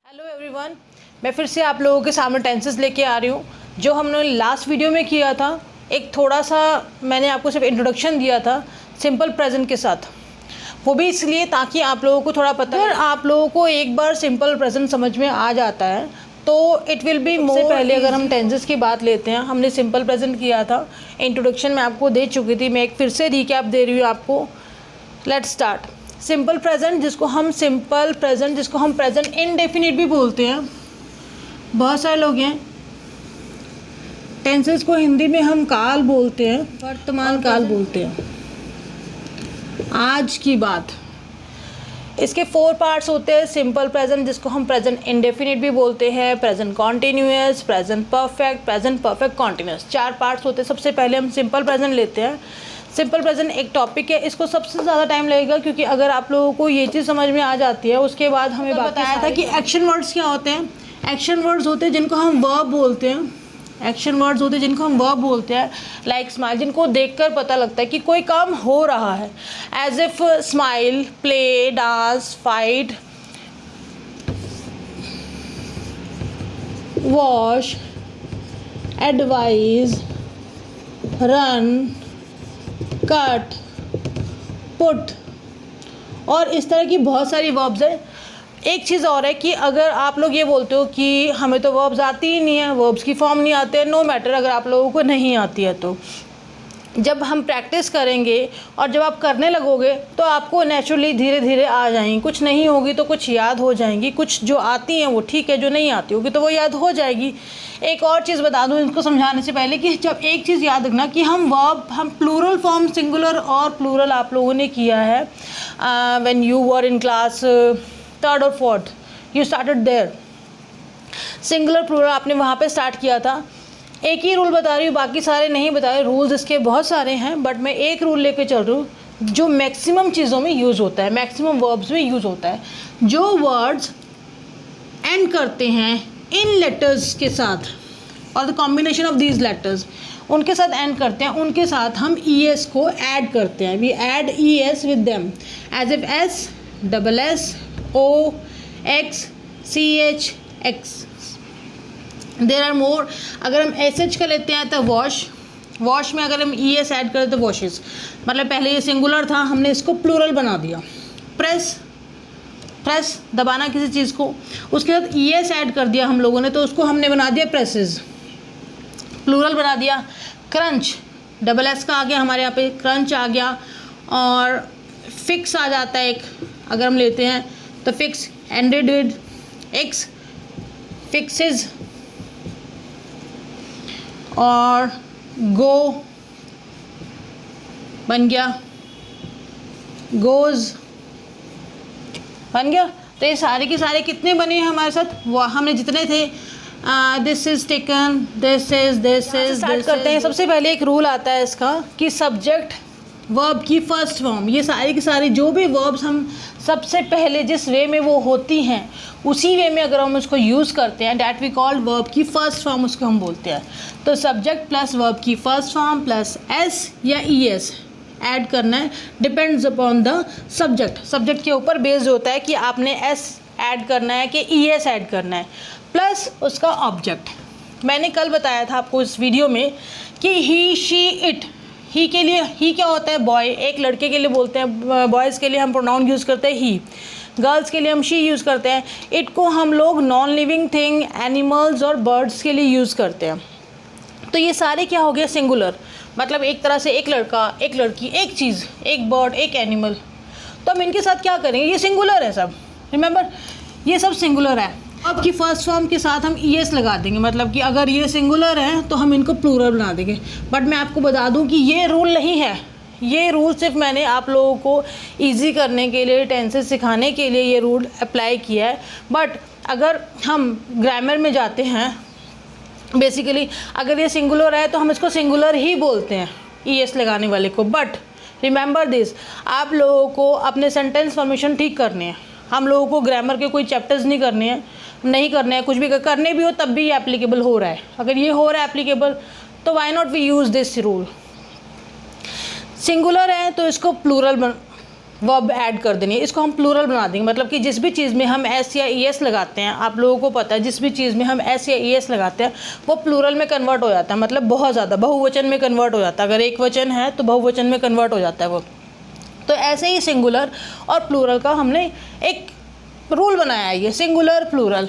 Hello everyone, मैं फिर से आप लोगों के सामने टेंसेस लेके आ रही हूँ। जो हमने लास्ट वीडियो में किया था, एक थोड़ा सा मैंने आपको सिर्फ इंट्रोडक्शन दिया था सिंपल प्रेजेंट के साथ। वो भी इसलिए ताकि आप लोगों को थोड़ा पता, अगर आप लोगों को एक बार सिंपल प्रेजेंट समझ में आ जाता है तो इट विल बी मोर। पहले अगर हम टेंसेस की बात लेते हैं, हमने सिंपल प्रेजेंट किया था, इंट्रोडक्शन में आपको दे चुकी थी, मैं एक फिर से रिकैप दे रही हूँ आपको। Let's start. सिंपल प्रेजेंट जिसको हम प्रेजेंट इंडेफिनिट भी बोलते हैं। बहुत सारे लोग हैं, टेंसेस को हिंदी में हम काल बोलते हैं, वर्तमान काल बोलते हैं। आज की बात, इसके 4 पार्ट्स होते हैं। सिंपल प्रेजेंट जिसको हम प्रेजेंट इंडेफिनिट भी बोलते हैं, present continuous, present perfect continuous, 4 parts होते हैं। सबसे पहले हम सिंपल प्रेजेंट लेते हैं। सिंपल प्रेजेंट एक टॉपिक है, इसको सबसे ज़्यादा टाइम लगेगा क्योंकि अगर आप लोगों को ये चीज़ समझ में आ जाती है उसके बाद हमें बताया था कि एक्शन वर्ड्स क्या होते हैं। एक्शन वर्ड्स होते हैं जिनको हम वर्ब बोलते हैं। लाइक स्माइल, जिनको देखकर पता लगता है कि कोई काम हो रहा है। As if smile, play, dance, fight, wash, advise, run, cut, put और इस तरह की बहुत सारी वर्ब्स हैं। एक चीज़ और है कि अगर आप लोग ये बोलते हो कि हमें तो वर्ब्स आती ही नहीं है, वर्ब्स की फॉर्म नहीं आते हैं, नो मैटर अगर आप लोगों को नहीं आती है तो जब हम प्रैक्टिस करेंगे और जब आप करने लगोगे तो आपको नेचुरली धीरे धीरे आ जाएंगी। कुछ नहीं होगी तो कुछ याद हो जाएंगी, कुछ जो आती हैं वो ठीक है, जो नहीं आती होगी तो वो याद हो जाएगी। एक और चीज़ बता दूं इनको समझाने से पहले कि जब एक चीज़ याद रखना कि हम प्लूरल फॉर्म, सिंगुलर और प्लूरल आप लोगों ने किया है when you were in class 3rd और 4th, you started there. Singular plural आपने वहाँ पे स्टार्ट किया था। एक ही रूल बता रही हूँ, बाकी सारे नहीं बता रहे। रूल्स इसके बहुत सारे हैं बट मैं एक रूल लेके चल रही हूँ जो मैक्सिमम चीज़ों में यूज़ होता है, मैक्सिमम वर्ब्स में यूज़ होता है। जो वर्ड्स एंड करते हैं इन लेटर्स के साथ और the combination of these letters, उनके साथ एंड करते हैं, उनके साथ हम ES को ऐड करते हैं। We add ES with them as if S, double S, O, X, CH, X। There are more. अगर हम SH का लेते हैं तो वॉश में अगर हम ES ऐड करें तो वॉशेस, मतलब पहले ये सिंगुलर था, हमने इसको प्लूरल बना दिया। प्रेस दबाना किसी चीज़ को, उसके साथ ES ऐड कर दिया हम लोगों ने तो उसको हमने बना दिया प्रेसेस, प्लूरल बना दिया। क्रंच, डबल S का आ गया हमारे यहाँ पे, क्रंच आ गया। और फिक्स आ जाता है एक, अगर हम लेते हैं तो fix, ended with X, fixes. और गो बन गया, गोज बन गया। तो ये सारे के सारे कितने बने हैं हमारे साथ, वो हमने जितने थे, this is taken, this is start करते हैं। सबसे पहले एक रूल आता है इसका कि सब्जेक्ट वर्ब की फर्स्ट फॉर्म, ये सारी की सारी जो भी वर्ब्स हम सबसे पहले जिस वे में वो होती हैं उसी वे में अगर हम उसको यूज़ करते हैं, डैट वी कॉल्ड वर्ब की फर्स्ट फॉर्म, उसको हम बोलते हैं। तो सब्जेक्ट प्लस वर्ब की फर्स्ट फॉर्म प्लस S या ES ऐड करना है, डिपेंड्स अपॉन द सब्जेक्ट के ऊपर बेस्ड होता है कि आपने S ऐड करना है कि ES ऐड करना है, प्लस उसका ऑब्जेक्ट। मैंने कल बताया था आपको इस वीडियो में कि ही, शी, इट। ही के लिए, ही क्या होता है, बॉय, एक लड़के के लिए बोलते हैं, बॉयज़ के लिए हम प्रोनाउन यूज़ करते हैं ही, गर्ल्स के लिए हम शी यूज़ करते हैं। इट को हम लोग नॉन लिविंग थिंग, एनिमल्स और बर्ड्स के लिए यूज़ करते हैं। तो ये सारे क्या हो गया, सिंगुलर, मतलब एक तरह से एक लड़का, एक लड़की, एक चीज़, एक बर्ड, एक एनिमल। तो हम इनके साथ क्या करेंगे, ये सिंगुलर है सब, रिमेंबर ये सब सिंगुलर है। अब की फर्स्ट फॉर्म के साथ हम ES लगा देंगे, मतलब कि अगर ये सिंगुलर है तो हम इनको प्लूरल बना देंगे। बट मैं आपको बता दूं कि ये रूल नहीं है, ये रूल सिर्फ मैंने आप लोगों को इजी करने के लिए, टेंसेस सिखाने के लिए ये रूल अप्लाई किया है। बट अगर हम ग्रामर में जाते हैं, बेसिकली अगर ये सिंगुलर है तो हम इसको सिंगुलर ही बोलते हैं, ES लगाने वाले को। बट रिमेंबर दिस, आप लोगों को अपने सेंटेंस फॉर्मेशन ठीक करने हैं, हम लोगों को ग्रामर के कोई चैप्टर्स नहीं करने हैं, कुछ भी करने भी हो तब भी ये एप्लीकेबल हो रहा है। अगर ये हो रहा है एप्लीकेबल तो why not we use this rule. Singular है तो इसको प्लूरल वर्ब ऐड कर देनी है, इसको हम प्लूरल बना देंगे। मतलब कि जिस भी चीज़ में हम एस या ई एस लगाते हैं, आप लोगों को पता है जिस भी चीज़ में हम एस या ई एस लगाते हैं वो प्लूरल में कन्वर्ट हो जाता है, मतलब बहुत ज़्यादा बहुवचन में कन्वर्ट हो जाता है। अगर एक वचन है तो बहुवचन में कन्वर्ट हो जाता है वो। तो ऐसे ही सिंगुलर और प्लूरल का हमने एक रूल बनाया है, ये singular plural.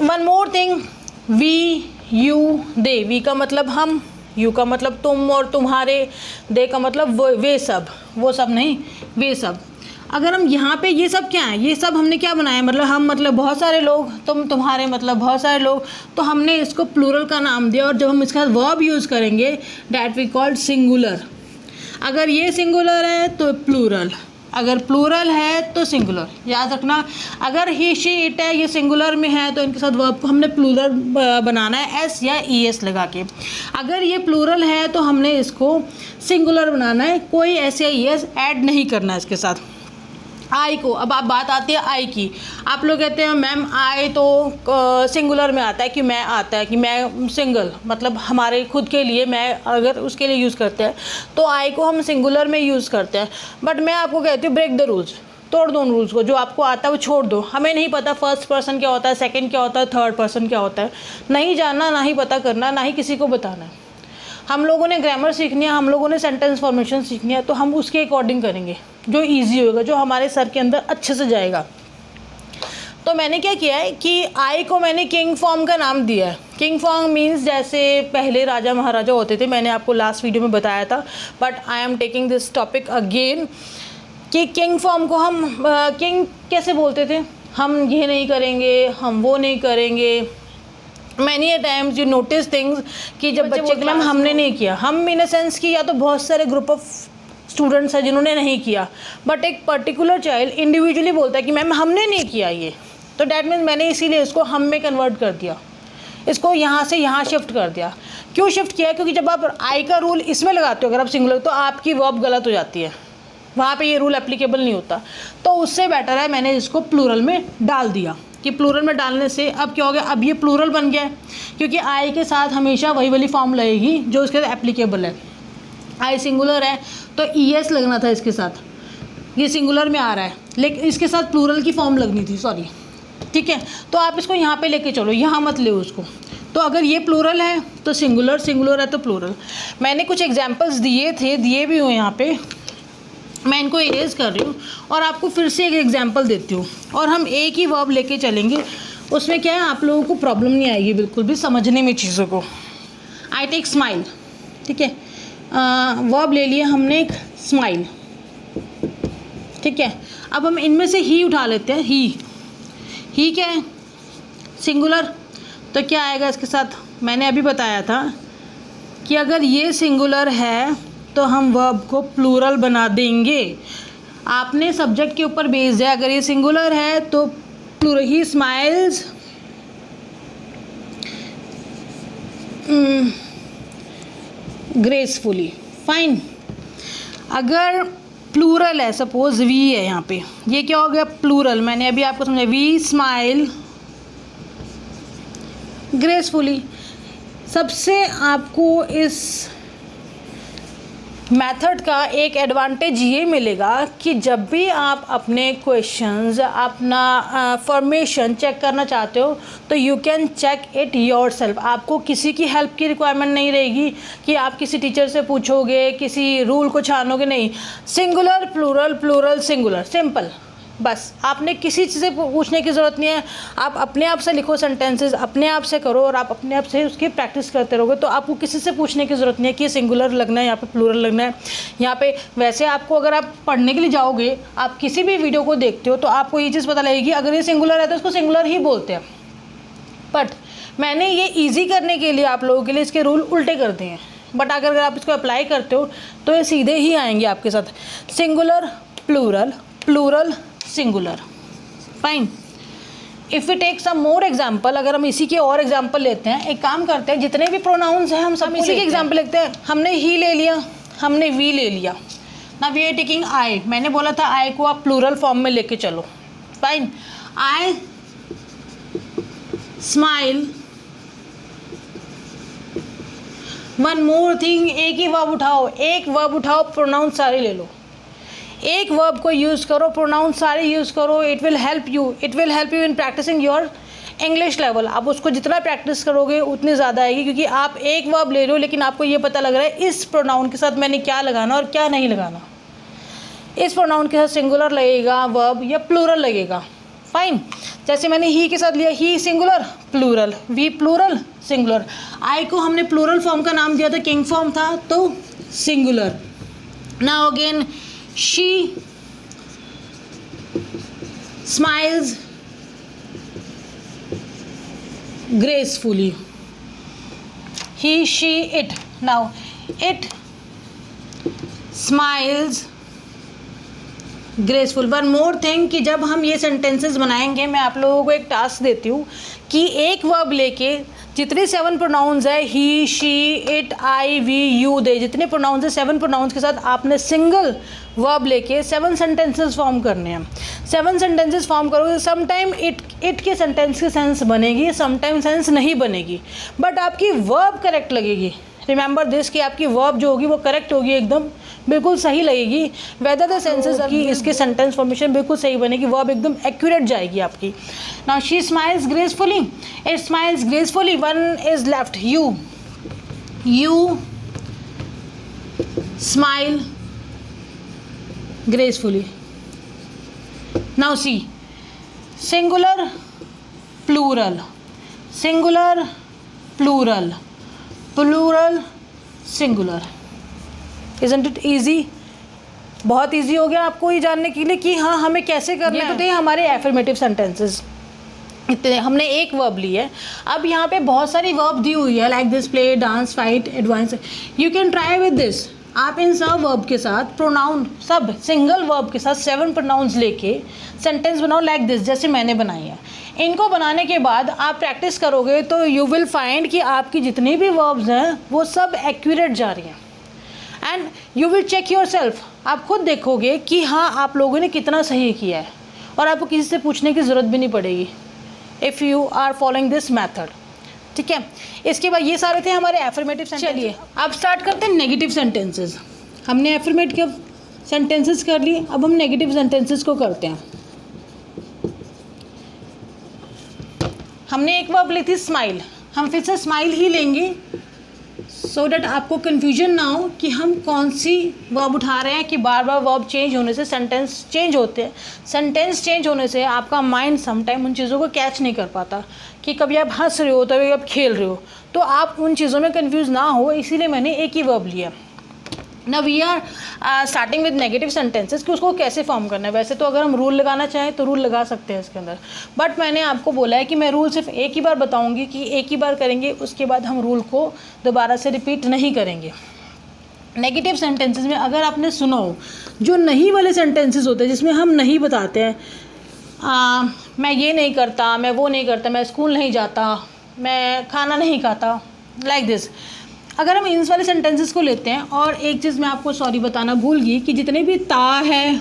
One more thing, we, you, they. We का मतलब हम, यू का मतलब तुम और तुम्हारे, दे का मतलब वे सब, वो सब नहीं, वे सब। अगर हम यहाँ पे ये सब क्या है, ये सब हमने क्या बनाया, मतलब हम मतलब बहुत सारे लोग, तुम तुम्हारे मतलब बहुत सारे लोग, तो हमने इसको प्लूरल का नाम दिया। और जब हम इसका वर्ब यूज़ करेंगे डैट वी कॉल्ड सिंगुलर। अगर ये सिंगुलर है तो प्लूरल, अगर प्लूरल है तो सिंगुलर। याद रखना, अगर ही, शी, इट है, ये सिंगुलर में है तो इनके साथ वर्ब को हमने प्लूरल बनाना है एस या ई एस लगा के। अगर ये प्लूरल है तो हमने इसको सिंगुलर बनाना है, कोई एस या ई एस ऐड नहीं करना है इसके साथ। आई को, अब आप बात आती है आई की, आप लोग कहते हैं मैम आई तो सिंगुलर में आता है कि मैं, आता है कि मैं सिंगल, मतलब हमारे खुद के लिए, मैं अगर उसके लिए यूज़ करते हैं तो आई को हम सिंगुलर में यूज़ करते हैं। बट मैं आपको कहती हूँ ब्रेक द रूल्स, तोड़ दो उन रूल्स को, जो आपको आता है वो छोड़ दो। हमें नहीं पता फर्स्ट पर्सन क्या होता है, सेकंड क्या होता है, थर्ड पर्सन क्या होता है, नहीं जानना, ना ही पता करना, ना ही किसी को बताना है। हम लोगों ने ग्रामर सीखनी है, हम लोगों ने सेंटेंस फॉर्मेशन सीखनी है, तो हम उसके अकॉर्डिंग करेंगे जो इजी होगा, जो हमारे सर के अंदर अच्छे से जाएगा। तो मैंने क्या किया है कि आई को मैंने किंग फॉर्म का नाम दिया है। किंग फॉर्म मीन्स जैसे पहले राजा महाराजा होते थे, मैंने आपको लास्ट वीडियो में बताया था, but I am taking this topic again कि किंग फॉर्म को हम किंग कैसे बोलते थे, हम ये नहीं करेंगे, हम वो नहीं करेंगे। Many a times you notice things कि जब बच्चे मैम हमने नहीं किया, हम इन अ सेंस कि या तो बहुत सारे ग्रुप ऑफ स्टूडेंट्स हैं जिन्होंने नहीं किया, बट एक पर्टिकुलर चाइल्ड इंडिविजुअली बोलता है कि मैम हमने नहीं किया ये, तो डैट मीन्स मैंने इसीलिए इसको हम में कन्वर्ट कर दिया, इसको यहाँ से यहाँ शिफ्ट कर दिया। क्यों शिफ्ट किया? क्योंकि जब आप आई का रूल इसमें लगाते हो, अगर आप सिंगुलर, तो आपकी वर्ब गलत हो जाती है, वहाँ पे ये रूल एप्लीकेबल नहीं होता। तो उससे बेटर है मैंने इसको प्लूरल में डाल दिया, कि प्लूरल में डालने से अब क्या हो गया, अब ये प्लूरल बन गया है, क्योंकि आई के साथ हमेशा वही वाली फॉर्म लगेगी जो इसके साथ एप्लीकेबल है। आई सिंगुलर है तो ई एस लगना था इसके साथ, ये सिंगुलर में आ रहा है, लेकिन इसके साथ प्लूरल की फॉर्म लगनी थी, सॉरी, ठीक है। तो आप इसको यहाँ पे लेके चलो, यहाँ मत ले उसको। तो अगर ये प्लूरल है तो सिंगुलर, सिंगुलर है तो प्लूरल। मैंने कुछ एग्जाम्पल्स दिए थे, दिए भी हुए यहाँ पे, मैं इनको इरेज कर रही हूँ और आपको फिर से एक एग्जाम्पल देती हूँ, और हम एक ही वर्ब लेके चलेंगे। उसमें क्या है, आप लोगों को प्रॉब्लम नहीं आएगी बिल्कुल भी समझने में चीज़ों को। आई टेक स्माइल, ठीक है, वर्ब ले लिया हमने एक स्माइल, ठीक है। अब हम इनमें से ही उठा लेते हैं, ही क्या है, सिंगुलर, तो क्या आएगा इसके साथ, मैंने अभी बताया था कि अगर ये सिंगुलर है तो हम वर्ब को प्लूरल बना देंगे। आपने सब्जेक्ट के ऊपर बेस्ड है, अगर ये सिंगुलर है तो plural, he smiles gracefully, fine. अगर प्लूरल है, सपोज वी है यहाँ पे, ये क्या हो गया, प्लूरल, मैंने अभी आपको समझाया, वी स्माइल ग्रेसफुली। सबसे आपको इस मेथड का एक एडवांटेज ये मिलेगा कि जब भी आप अपने क्वेश्चंस, अपना फॉर्मेशन चेक करना चाहते हो तो you can check it yourself. आपको किसी की हेल्प की रिक्वायरमेंट नहीं रहेगी कि आप किसी टीचर से पूछोगे, किसी रूल को छानोगे, नहीं। Singular plural, plural singular, simple, बस। आपने किसी चीज़ से पूछने की ज़रूरत नहीं है, आप अपने आप से लिखो सेंटेंसेस, अपने आप से करो और आप अपने आप से उसकी प्रैक्टिस करते रहोगे, तो आपको किसी से पूछने की ज़रूरत नहीं है कि सिंगुलर लगना है, यहाँ पे प्लूरल लगना है। यहाँ पे वैसे आपको, अगर आप पढ़ने के लिए जाओगे, आप किसी भी वीडियो को देखते हो तो आपको ये चीज़ पता लगेगी, अगर ये सिंगुलर है तो इसको सिंगुलर ही बोलते हैं। बट मैंने ये ईजी करने के लिए आप लोगों के लिए इसके रूल उल्टे कर दिए हैं, बट अगर आप इसको अप्लाई करते हो तो ये सीधे ही आएंगे आपके साथ, singular plural, plural singular, fine. If we take some more example, अगर हम इसी के और एग्जाम्पल लेते हैं, एक काम करते हैं, जितने भी प्रोनाउंस हैं हम सब इसी के एग्जाम्पल लेते हैं। हमने ही ले लिया, हमने वी ले लिया, ना वी आर टेकिंग आई। मैंने बोला था आई को आप प्लूरल फॉर्म में लेके चलो, फाइन। आई स्माइल। वन मोर थिंग, एक ही वर्ब उठाओ, एक वर्ब उठाओ, प्रोनाउंस सारे ले लो। एक वर्ब को यूज़ करो, प्रोनाउन सारे यूज़ करो, it will help you in practising your English level. आप उसको जितना प्रैक्टिस करोगे उतनी ज़्यादा आएगी, क्योंकि आप एक वर्ब ले रहे हो लेकिन आपको ये पता लग रहा है इस प्रोनाउन के साथ मैंने क्या लगाना और क्या नहीं लगाना। इस प्रोनाउन के साथ सिंगुलर लगेगा वर्ब या प्लूरल लगेगा, फाइन। जैसे मैंने ही के साथ लिया, he singular plural, we plural singular. I को हमने प्लूरल फॉर्म का नाम दिया था, किंग फॉर्म था तो singular. Now again she smiles gracefully, he she it। now it smiles graceful। One more thing कि जब हम ये सेंटेंसेस बनाएंगे, मैं आप लोगों को एक टास्क देती हूँ कि एक वर्ब लेके जितने 7 प्रोनाउंस है, he she it I we you they, जितने प्रोनाउंस है 7 प्रोनाउंस के साथ आपने सिंगल वर्ब लेके 7 सेंटेंसेस फॉर्म करने हैं। 7 सेंटेंसेस फॉर्म करोगे, समटाइम इट के सेंटेंस की सेंस बनेगी, समटाइम सेंस नहीं बनेगी, बट आपकी वर्ब करेक्ट लगेगी। रिमेंबर दिस कि आपकी वर्ब जो होगी वो करेक्ट होगी, एकदम बिल्कुल सही लगेगी। वेदर द सेंसेस की इसके सेंटेंस फॉर्मेशन बिल्कुल सही बनेगी, वर्ब एकदम एक्यूरेट जाएगी आपकी। Now she smiles gracefully, it smiles gracefully. One is left, you smile gracefully। now see, singular plural, singular plural, plural singular। isn't it easy? बहुत easy हो गया आपको ये जानने के लिए कि हाँ हमें कैसे करना है। ये तो थे हमारे एफर्मेटिव सेंटेंसेस, इतने हमने एक वर्ब ली है। अब यहाँ पे बहुत सारी वर्ब दी हुई है, like this, play, dance, fight, advance. You can try with this. आप इन सब वर्ब के साथ प्रोनाउन, सब सिंगल वर्ब के साथ 7 प्रोनाउंस लेके सेंटेंस बनाओ लाइक दिस, जैसे मैंने बनाई है। इनको बनाने के बाद आप प्रैक्टिस करोगे तो यू विल फाइंड कि आपकी जितनी भी वर्ब्स हैं वो सब एक्यूरेट जा रही हैं। And you will check your self, आप खुद देखोगे कि हाँ आप लोगों ने कितना सही किया है, और आपको किसी से पूछने की ज़रूरत भी नहीं पड़ेगी if you are following this method. ठीक है, इसके बाद ये सारे थे हमारे एफर्मेटिव सेंटेंसेस। चलिए अब स्टार्ट करते हैं नेगेटिव सेंटेंसेस। हमने एफर्मेटिव सेंटेंसेस कर लिए, अब हम नेगेटिव सेंटेंसेस को करते हैं। हमने एक वर्ब ली थी स्माइल, हम फिर से स्माइल ही लेंगे सो डैट आपको कन्फ्यूजन ना हो कि हम कौन सी वर्ब उठा रहे हैं, कि बार बार वर्ब चेंज होने से सेंटेंस चेंज होते हैं। सेंटेंस चेंज होने से आपका माइंड समटाइम उन चीज़ों को कैच नहीं कर पाता, कि कभी आप हंस रहे हो तो कभी आप खेल रहे हो, तो आप उन चीज़ों में कंफ्यूज ना हो, इसीलिए मैंने एक ही वर्ब लिया। ना we are starting with negative sentences कि उसको कैसे फॉर्म करना है। वैसे तो अगर हम रूल लगाना चाहें तो रूल लगा सकते हैं इसके अंदर, बट मैंने आपको बोला है कि मैं रूल सिर्फ एक ही बार बताऊंगी, कि एक ही बार करेंगे, उसके बाद हम रूल को दोबारा से रिपीट नहीं करेंगे। नेगेटिव सेंटेंसेस में अगर आपने सुना हो, जो नहीं वाले सेंटेंसेस होते हैं जिसमें हम नहीं बताते हैं, मैं ये नहीं करता, मैं वो नहीं करता, मैं स्कूल नहीं जाता, मैं खाना नहीं खाता, लाइक दिस। अगर हम इन वाले सेंटेंसेस को लेते हैं, और एक चीज़ मैं आपको सॉरी बताना भूल गई कि जितने भी ता है,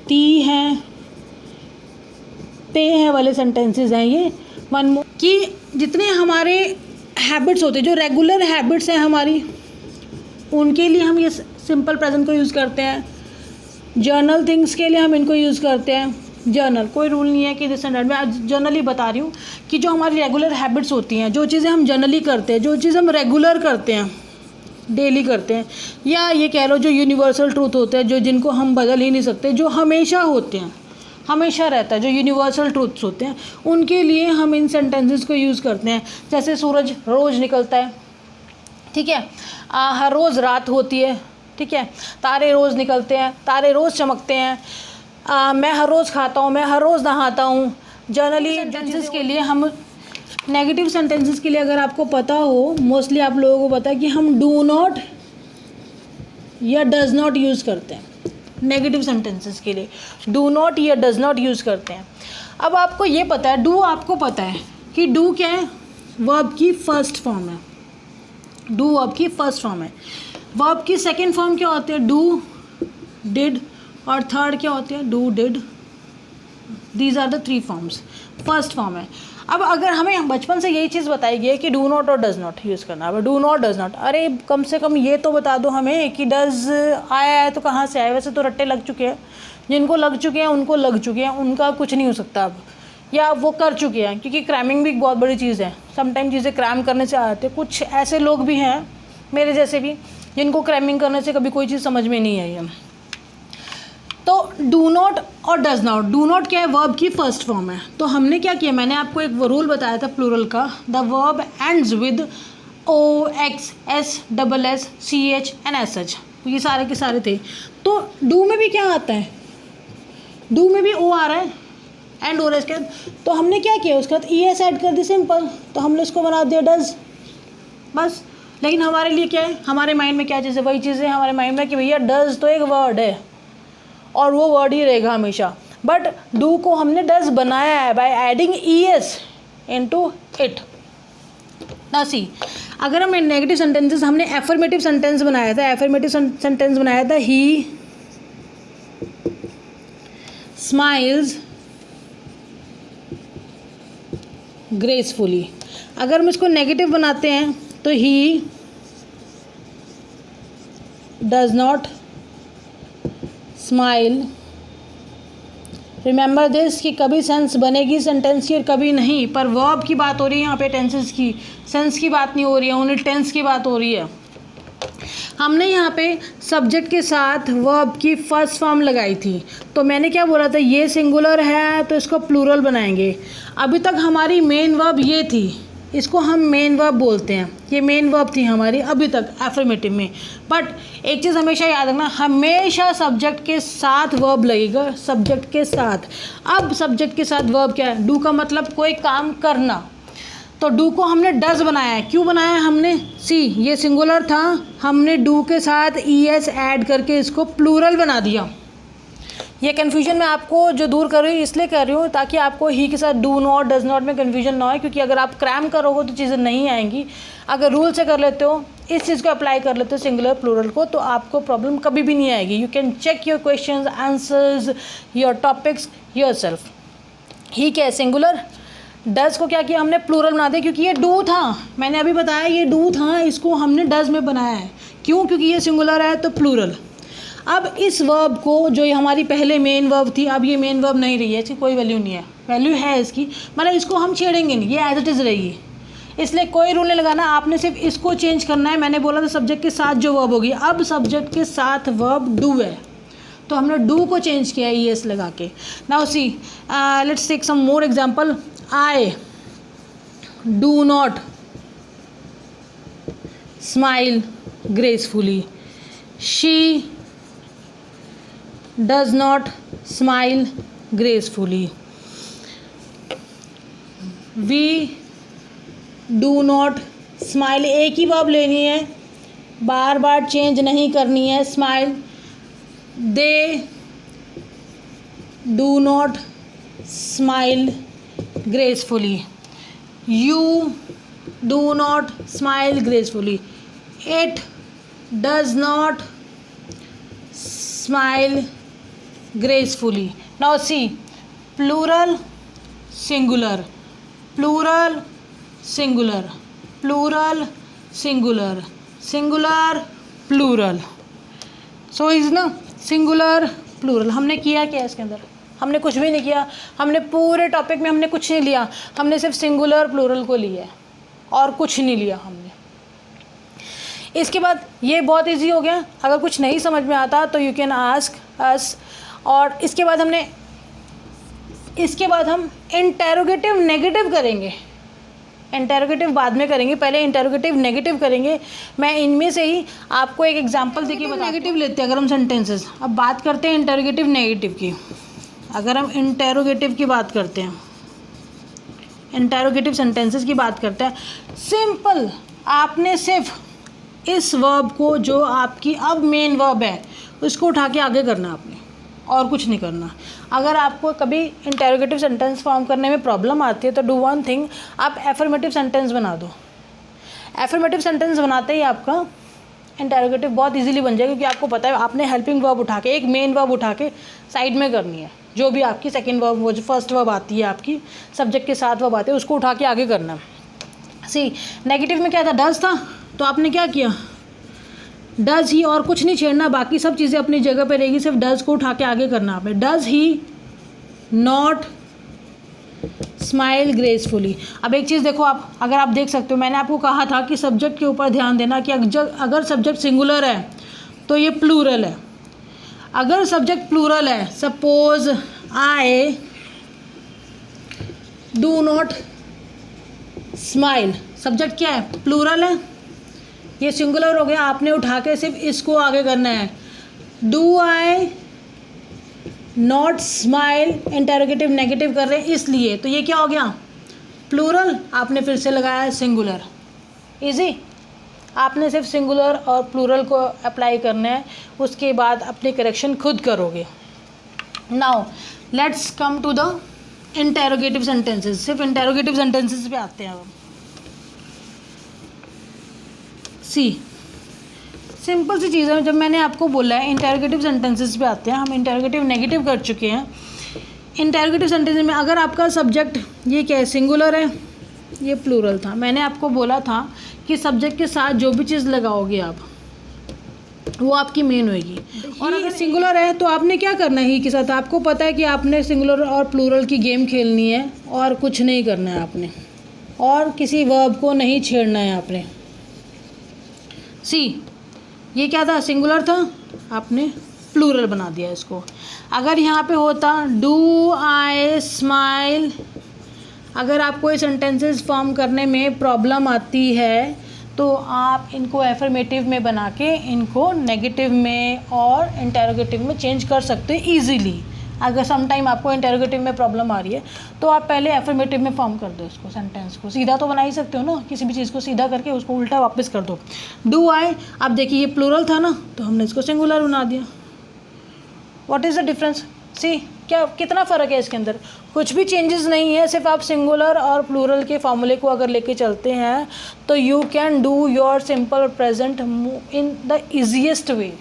ती है, ते है वाले सेंटेंसेस हैं, ये वन मोर कि जितने हमारे हैबिट्स होते हैं, जो रेगुलर हैबिट्स हैं हमारी, उनके लिए हम ये सिंपल प्रेजेंट को यूज़ करते हैं। जर्नल थिंग्स के लिए हम इनको यूज़ करते हैं। जर्नल कोई रूल नहीं है कि दिस एंड दैट, मैं आज जर्नली बता रही हूँ कि जो हमारी रेगुलर हैबिट्स होती हैं, जो चीज़ें हम जनरली करते हैं, जो चीज़ हम रेगुलर करते हैं, डेली करते हैं, या ये कह लो जो यूनिवर्सल ट्रूथ होते हैं, जो जिनको हम बदल ही नहीं सकते, जो हमेशा होते हैं, हमेशा रहता है, जो यूनिवर्सल ट्रूथ्स होते हैं, उनके लिए हम इन सेंटेंसेस को यूज़ करते हैं। जैसे सूरज रोज़ निकलता है, ठीक है, हर रोज़ रात होती है, ठीक है, तारे रोज़ निकलते हैं, तारे रोज़ चमकते हैं, मैं हर रोज़ खाता हूँ, मैं हर रोज़ नहाता हूँ। जनरली सेंटेंसेस के लिए हम, नेगेटिव सेंटेंसेस के लिए अगर आपको पता हो, मोस्टली आप लोगों को पता है कि हम डू नॉट या डज नॉट यूज़ करते हैं। नेगेटिव सेंटेंसेस के लिए डू नॉट या डज नॉट यूज़ करते हैं। अब आपको ये पता है, डू आपको पता है कि डू क्या है, वर्ब की फर्स्ट फॉर्म है। डू वर्ब की फर्स्ट फॉर्म है। वर्ब की सेकेंड फॉर्म क्या होती है, डू, डिड, और थर्ड क्या होती है, do, did. These are the 3 forms. First form है। अब अगर हमें बचपन से यही चीज़ बताई गई है कि डू नॉट और डज़ नॉट यूज़ करना, अब डू नॉट डज़ नॉट, अरे कम से कम ये तो बता दो हमें कि डज़ आया है तो कहाँ से आया। वैसे तो रट्टे लग चुके हैं, जिनको लग चुके हैं उनको लग चुके हैं, उनका कुछ नहीं हो सकता अब, या वो कर चुके हैं, क्योंकि क्रैमिंग भी एक बहुत बड़ी चीज़ है। समटाइम चीज़ें क्रैम करने से आते हैं। कुछ ऐसे लोग भी हैं मेरे जैसे भी जिनको क्रैमिंग करने से कभी कोई चीज़ समझ में नहीं आई है। तो डू नॉट और डज नॉट, डू नॉट क्या है, वर्ब की फर्स्ट फॉर्म है। तो हमने क्या किया, मैंने आपको एक रूल बताया था प्लूरल का, the verb ends with O, X, S, double S, C H and S H, ये सारे के सारे थे। तो डू में भी क्या आता है, डू में भी ओ आ रहा है एंड और इसके, तो हमने क्या किया उसके बाद ई एस ऐड कर दी, सिंपल, तो हमने इसको बना दिया डज, बस। लेकिन हमारे लिए क्या है, हमारे माइंड में क्या चीज़ है, वही चीज़ है हमारे माइंड में कि भैया डज तो एक वर्ड है और वो वर्ड ही रहेगा हमेशा, बट डू को हमने डज बनाया है by adding E S into it. ना सी, अगर हम नेगेटिव सेंटेंसेस, हमने एफर्मेटिव सेंटेंस बनाया था, एफर्मेटिव सेंटेंस बनाया था ही स्माइल्स ग्रेसफुली। अगर हम इसको नेगेटिव बनाते हैं तो he does not smile. Remember this कि कभी सेंस बनेगी सेंटेंस की और कभी नहीं, पर वर्ब की बात हो रही है यहाँ पे, टेंसेस की, सेंस की बात नहीं हो रही है, ओनली टेंस की बात हो रही है। हमने यहाँ पे सब्जेक्ट के साथ वर्ब की फर्स्ट फॉर्म लगाई थी, तो मैंने क्या बोला था, ये सिंगुलर है तो इसको प्लूरल बनाएंगे। अभी तक हमारी मेन वर्ब ये थी, इसको हम मेन वर्ब बोलते हैं, ये मेन वर्ब थी हमारी अभी तक एफर्मेटिव में। बट एक चीज़ हमेशा याद रखना, हमेशा सब्जेक्ट के साथ वर्ब लगेगा, सब्जेक्ट के साथ। अब सब्जेक्ट के साथ वर्ब क्या है, डू का मतलब कोई काम करना, तो डू को हमने डज बनाया है। क्यों बनाया है हमने, सी ये सिंगुलर था, हमने डू के साथ ई एस ऐड करके इसको प्लूरल बना दिया। ये कन्फ्यूजन मैं आपको जो दूर कर रही हूँ इसलिए कर रही हूँ ताकि आपको ही के साथ डू नॉट डज नॉट में कन्फ्यूजन ना हो, क्योंकि अगर आप क्रैम करोगे तो चीज़ें नहीं आएंगी। अगर रूल से कर लेते हो, इस चीज़ को अप्लाई कर लेते हो सिंगुलर प्लूरल को, तो आपको प्रॉब्लम कभी भी नहीं आएगी। You can check your questions, answers, your topics yourself. He क्या है, सिंगुलर। डज को क्या किया हमने, प्लूरल बना दिया, क्योंकि ये डू था, मैंने अभी बताया ये डू था, इसको हमने डज में बनाया है। क्यों, क्योंकि ये सिंगुलर है तो प्लूरल। अब इस वर्ब को, जो ये हमारी पहले मेन वर्ब थी, अब ये मेन वर्ब नहीं रही है, इसकी कोई वैल्यू नहीं है, वैल्यू है इसकी, मतलब इसको हम छेड़ेंगे नहीं, ये एज इट इज़ रहेगी, इसलिए कोई रूल नहीं लगाना, आपने सिर्फ इसको चेंज करना है। मैंने बोला था सब्जेक्ट के साथ जो वर्ब होगी, अब सब्जेक्ट के साथ वर्ब डू है, तो हमने डू को चेंज किया ई एस लगा के। Now see, let's take some more example. I do not smile gracefully, she does not smile gracefully, we do not smile, एक ही वर्ब लेनी है, बार बार चेंज नहीं करनी है, smile. they do not smile gracefully, you do not smile gracefully, it does not smile gracefully. Now see, plural singular, plural singular, plural singular, singular plural, so is ना singular plural। हमने किया क्या इसके अंदर, हमने कुछ भी नहीं किया, हमने पूरे टॉपिक में हमने कुछ नहीं लिया, हमने सिर्फ सिंगुलर प्लूरल को लिया है और कुछ नहीं लिया हमने। इसके बाद ये बहुत इजी हो गया, अगर कुछ नहीं समझ में आता तो यू कैन आस्क अस। और इसके बाद हम इंटेरोगेटिव नेगेटिव करेंगे, इंटेरोगेटिव बाद में करेंगे, पहले इंटेरोगेटिव नेगेटिव करेंगे। मैं इनमें से ही आपको एक एग्जांपल देके बता, नेगेटिव लेते हैं अगर हम सेंटेंसेस। अब बात करते हैं इंटेरोगेटिव नेगेटिव की। अगर हम इंटेरोगेटिव की बात करते हैं, इंटेरोगेटिव सेंटेंसेस की बात करते हैं, सिंपल, आपने सिर्फ इस वर्ब को, जो आपकी अब मेन वर्ब है, उसको उठा के आगे करना आपने, और कुछ नहीं करना। अगर आपको कभी इंटेरोगेटिव सेंटेंस फॉर्म करने में प्रॉब्लम आती है तो डू वन थिंग, आप एफर्मेटिव सेंटेंस बना दो। एफर्मेटिव सेंटेंस बनाते ही आपका इंटेरोगेटिव बहुत इजीली बन जाएगा, क्योंकि आपको पता है आपने हेल्पिंग वर्ब उठा के, एक मेन वर्ब उठा के साइड में करनी है, जो भी आपकी सेकंड वर्ब, वो जो फर्स्ट वर्ब आती है आपकी सब्जेक्ट के साथ वर्ब आते हैं, उसको उठा के आगे करना है। सी नेगेटिव में क्या था, डज था, तो आपने क्या किया, डज ही, और कुछ नहीं छेड़ना, बाकी सब चीज़ें अपनी जगह पे रहेगी, सिर्फ डज को उठा के आगे करना आपने। Does he not smile gracefully. अब एक चीज़ देखो आप, अगर आप देख सकते हो, मैंने आपको कहा था कि सब्जेक्ट के ऊपर ध्यान देना कि अगर सब्जेक्ट सिंगुलर है तो ये प्लूरल है। अगर सब्जेक्ट प्लूरल है, suppose I do not smile, subject क्या है, प्लूरल है, ये सिंगुलर हो गया, आपने उठा के सिर्फ इसको आगे करना है। Do I not smile, interrogative negative कर रहे हैं इसलिए, तो ये क्या हो गया, प्लूरल, आपने फिर से लगाया है सिंगुलर। इजी, आपने सिर्फ सिंगुलर और प्लूरल को अप्लाई करना है, उसके बाद अपनी करेक्शन खुद करोगे। Now let's come to the interrogative sentences. सिर्फ इंटेरोगेटिव सेंटेंसेस पे आते हैं अब। सी सिंपल सी चीज़ है, जब मैंने आपको बोला है इंटेरोगेटिव सेंटेंसेस पे आते हैं, हम इंटेरोगेटिव नेगेटिव कर चुके हैं। इंटेरोगेटिव सेंटेंस में अगर आपका सब्जेक्ट ये क्या है, सिंगुलर है, ये प्लूरल था, मैंने आपको बोला था कि सब्जेक्ट के साथ जो भी चीज़ लगाओगे आप, वो आपकी मेन होएगी। और अगर सिंगुलर है तो आपने क्या करना है, ही के साथ आपको पता है कि आपने सिंगुलर और प्लूरल की गेम खेलनी है, और कुछ नहीं करना है आपने, और किसी वर्ब को नहीं छेड़ना है आपने। सी ये क्या था, सिंगुलर था, आपने प्लूरल बना दिया इसको। अगर यहाँ पे होता डू आई स्माइल, अगर आपको ये सेंटेंसेस फॉर्म करने में प्रॉब्लम आती है तो आप इनको एफर्मेटिव में बना के इनको नेगेटिव में और इंटेरोगेटिव में चेंज कर सकते हैं ईजीली। अगर सम टाइम आपको इंटेरोगेटिव में प्रॉब्लम आ रही है तो आप पहले एफर्मेटिव में फॉर्म कर दो इसको, सेंटेंस को सीधा तो बना ही सकते हो ना, किसी भी चीज़ को सीधा करके उसको उल्टा वापस कर दो। डू आई, अब देखिए ये प्लूरल था ना, तो हमने इसको सिंगुलर बना दिया। व्हाट इज़ द डिफरेंस, सी क्या कितना फ़र्क है इसके अंदर, कुछ भी चेंजेस नहीं है, सिर्फ आप सिंगुलर और प्लूरल के फॉर्मूले को अगर लेके चलते हैं तो you can do your simple present in the easiest way.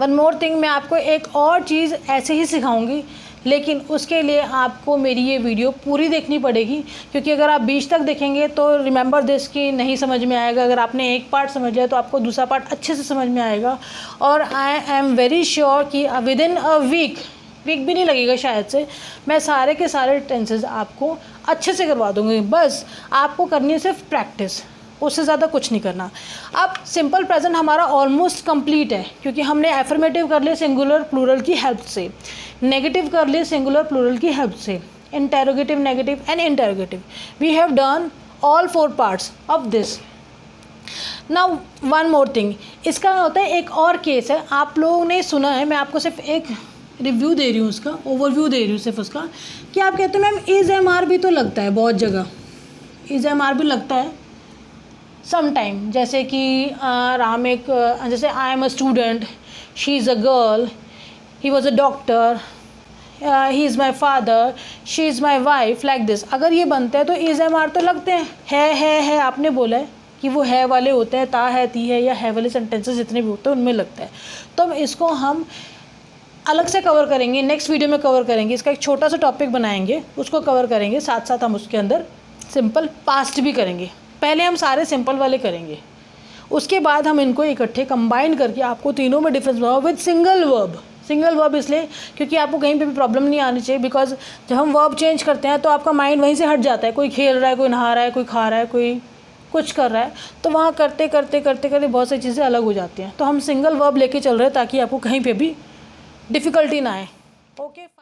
One more thing, मैं आपको एक और चीज़ ऐसे ही सिखाऊंगी, लेकिन उसके लिए आपको मेरी ये वीडियो पूरी देखनी पड़ेगी, क्योंकि अगर आप बीच तक देखेंगे तो रिमेंबर दिस की नहीं समझ में आएगा। अगर आपने एक पार्ट समझ लिया तो आपको दूसरा पार्ट अच्छे से समझ में आएगा। और आई एम वेरी श्योर कि विद इन अ वीक भी नहीं लगेगा शायद से, मैं सारे के सारे टेंसेस आपको अच्छे से करवा दूँगी। बस आपको करनी है सिर्फ प्रैक्टिस, उससे ज़्यादा कुछ नहीं करना। अब सिंपल प्रेजेंट हमारा ऑलमोस्ट कंप्लीट है, क्योंकि हमने एफर्मेटिव कर लिया सिंगुलर प्लूरल की हेल्प से, नेगेटिव कर लिए सिंगुलर प्लूरल की हेल्प से, interrogative negative and interrogative. We have done all 4 parts of this. Now one more thing, इसका होता है एक और केस है, आप लोगों ने सुना है, मैं आपको सिर्फ एक रिव्यू दे रही हूँ उसका, ओवरव्यू दे रही हूँ सिर्फ उसका, कि आप कहते हो मैम इज़ एम आर भी तो लगता है बहुत जगह, इज़ एम आर भी लगता है सम टाइम, जैसे कि राम एक जैसे I am a student, she is a girl, he was a doctor, he is my father, she is my wife, like this. अगर ये बनते हैं तो इज़ एम आर तो लगते हैं। है आपने बोला है कि वो है वाले होते हैं, ता है ती है या है वाले सेंटेंसेस जितने भी होते हैं उनमें लगता है। तो अब इसको हम अलग से कवर करेंगे, नेक्स्ट वीडियो में कवर करेंगे, इसका एक छोटा सा टॉपिक बनाएंगे, उसको कवर करेंगे, साथ साथ हम उसके अंदर सिंपल पास्ट भी करेंगे। पहले हम सारे सिंपल वाले करेंगे, उसके बाद हम इनको इकट्ठे कंबाइन करके आपको तीनों में डिफरेंस बताओ with single verb. Single verb इसलिए क्योंकि आपको कहीं पे भी प्रॉब्लम नहीं आनी चाहिए, बिकॉज जब हम वर्ब चेंज करते हैं तो आपका माइंड वहीं से हट जाता है, कोई खेल रहा है, कोई नहा रहा है, कोई खा रहा है, कोई कुछ कर रहा है, तो वहाँ करते करते बहुत सारी चीज़ें अलग हो जाती हैं। तो हम सिंगल वर्ब लेके चल रहे हैं ताकि आपको कहीं पे भी डिफ़िकल्टी ना आए। ओके।